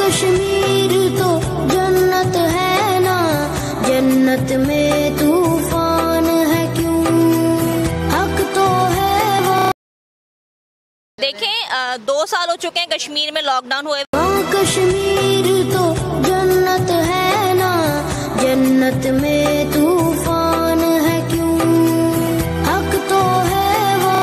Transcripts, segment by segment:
कश्मीर तो जन्नत है ना, जन्नत में तूफान है क्यों, हक तो है वो। देखें 2 साल हो चुके हैं कश्मीर में लॉकडाउन हुए। कश्मीर तो जन्नत है ना, जन्नत में तूफान है क्यों, हक तो है वो।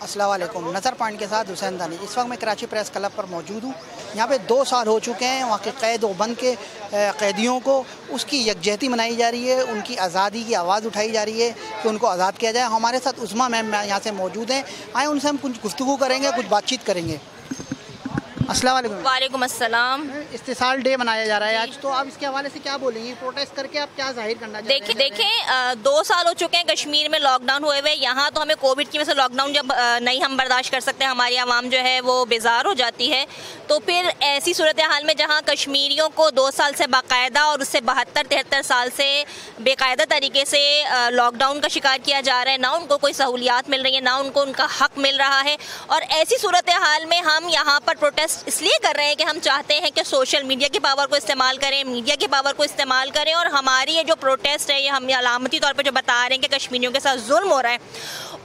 अस्सलाम वालेकुम। नज़र पॉइंट के साथ हुसैन दानी। इस वक्त मैं कराची प्रेस क्लब पर मौजूद हूँ। यहाँ पे 2 साल हो चुके हैं वहाँ के कैद व बंद के कैदियों को, उसकी यकजहती मनाई जा रही है, उनकी आज़ादी की आवाज़ उठाई जा रही है कि उनको आज़ाद किया जाए। हमारे साथ उस्मा मैम यहाँ से मौजूद हैं। आए उनसे हम कुछ गुफ्तगू करेंगे, कुछ बातचीत करेंगे। अस्सलाम वालेकुम। वालेकुम अस्सलाम। इस्तिसाल डे मनाया जा रहा है आज, तो आप इसके हवाले से क्या बोलेंगे? प्रोटेस्ट करके आप क्या जाहिर करना चाहते हैं? देखें 2 साल हो चुके हैं कश्मीर में लॉकडाउन हुए हुए। यहाँ तो हमें कोविड की वजह से लॉकडाउन जब नहीं हम बर्दाश्त कर सकते, हमारी आवाम जो है वो बेजार हो जाती है, तो फिर ऐसी सूरत हाल में जहाँ कश्मीरियों को 2 साल से बाकायदा और उससे 72-73 साल से बेकायदा तरीके से लॉकडाउन का शिकार किया जा रहा है, ना उनको कोई सहूलियात मिल रही है, ना उनको उनका हक मिल रहा है। और ऐसी सूरत हाल में हम यहाँ पर प्रोटेस्ट इसलिए कर रहे हैं कि हम चाहते हैं कि सोशल मीडिया की पावर को इस्तेमाल करें, मीडिया की पावर को इस्तेमाल करें, और हमारी ये जो प्रोटेस्ट है ये हम अलामती तौर पे जो बता रहे हैं कि कश्मीरियों के साथ जुल्म हो रहा है,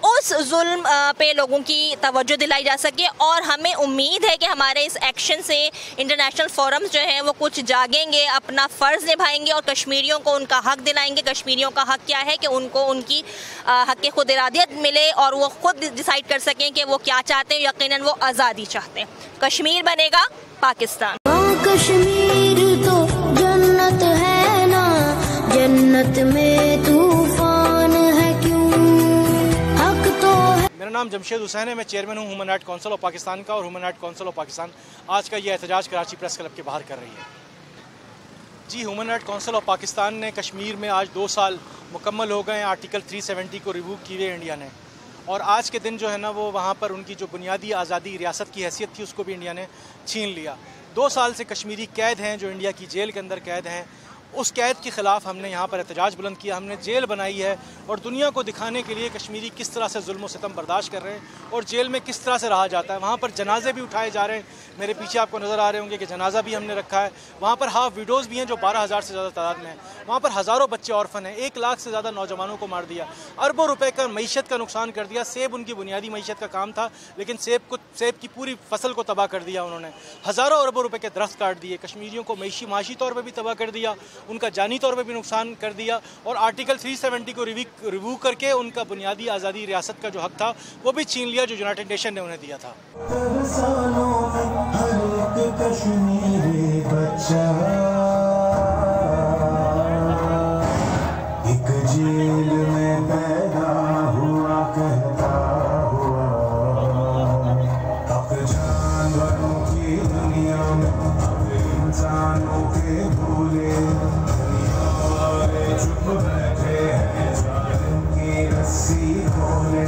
उस जुल्म पे लोगों की तवज्जो दिलाई जा सके। और हमें उम्मीद है कि हमारे इस एक्शन से इंटरनेशनल फोरम्स जो हैं वो कुछ जागेंगे, अपना फ़र्ज़ निभाएंगे और कश्मीरियों को उनका हक दिलाएंगे। कश्मीरियों का हक क्या है कि उनको उनकी हक खुद इरादियत मिले और वो खुद डिसाइड कर सकें कि वो क्या चाहते हैं। यकीनन वो आज़ादी चाहते हैं। कश्मीर बनेगा पाकिस्तान। कश्मीर तो जन्नत है ना, जन्नत में तूफान है क्यों, हक तो है। मेरा नाम जमशेद हुसैन है। मैं चेयरमैन हूँ human right council of Pakistan का, और human right council of Pakistan आज का ये एहतजाज कराची प्रेस क्लब के बाहर कर रही है। जी, human right council of Pakistan ने कश्मीर में आज 2 साल मुकम्मल हो गए। आर्टिकल 370 को रिवोक किए इंडिया ने, और आज के दिन जो है ना वो वहाँ पर उनकी जो बुनियादी आज़ादी रियासत की हैसियत थी उसको भी इंडिया ने छीन लिया। 2 साल से कश्मीरी कैद हैं जो इंडिया की जेल के अंदर कैद हैं। उस कैद के ख़िलाफ़ हमने यहाँ पर एहतजाज बुलंद किया। हमने जेल बनाई है और दुनिया को दिखाने के लिए कश्मीरी किस तरह से जुल्म व सितम बर्दाश्त कर रहे हैं और जेल में किस तरह से रहा जाता है। वहाँ पर जनाजे भी उठाए जा रहे हैं। मेरे पीछे आपको नज़र आ रहे होंगे कि जनाजा भी हमने रखा है। वहाँ पर हाफ विडोज़ भी हैं जो 12,000 से ज़्यादा तादाद में हैं। वहाँ पर हज़ारों बच्चे ऑर्फन हैं। 1 लाख से ज़्यादा नौजवानों को मार दिया। अरबों रुपए का मईशत का नुकसान कर दिया। सेब उनकी बुनियादी मईशत का काम था, लेकिन सेब की पूरी फसल को तबाह कर दिया उन्होंने। हज़ारों अरबों रुपए के दरख्त काट दिए। कश्मीरियों को माशी तौर पर भी तबाह कर दिया, उनका जानी तौर पर भी नुकसान कर दिया, और आर्टिकल 370 को रिव्यू करके उनका बुनियादी आज़ादी रियासत का जो हक था वो भी छीन लिया जो यूनाइटेड नेशन ने उन्हें दिया था। कश्मीरी बच्चा एक जेल में पैदा हुआ, कहता हुआ अब जानवरों की दुनिया में इंसानों के भूले चुप बैठे हैं जालिम की रस्सी खोले।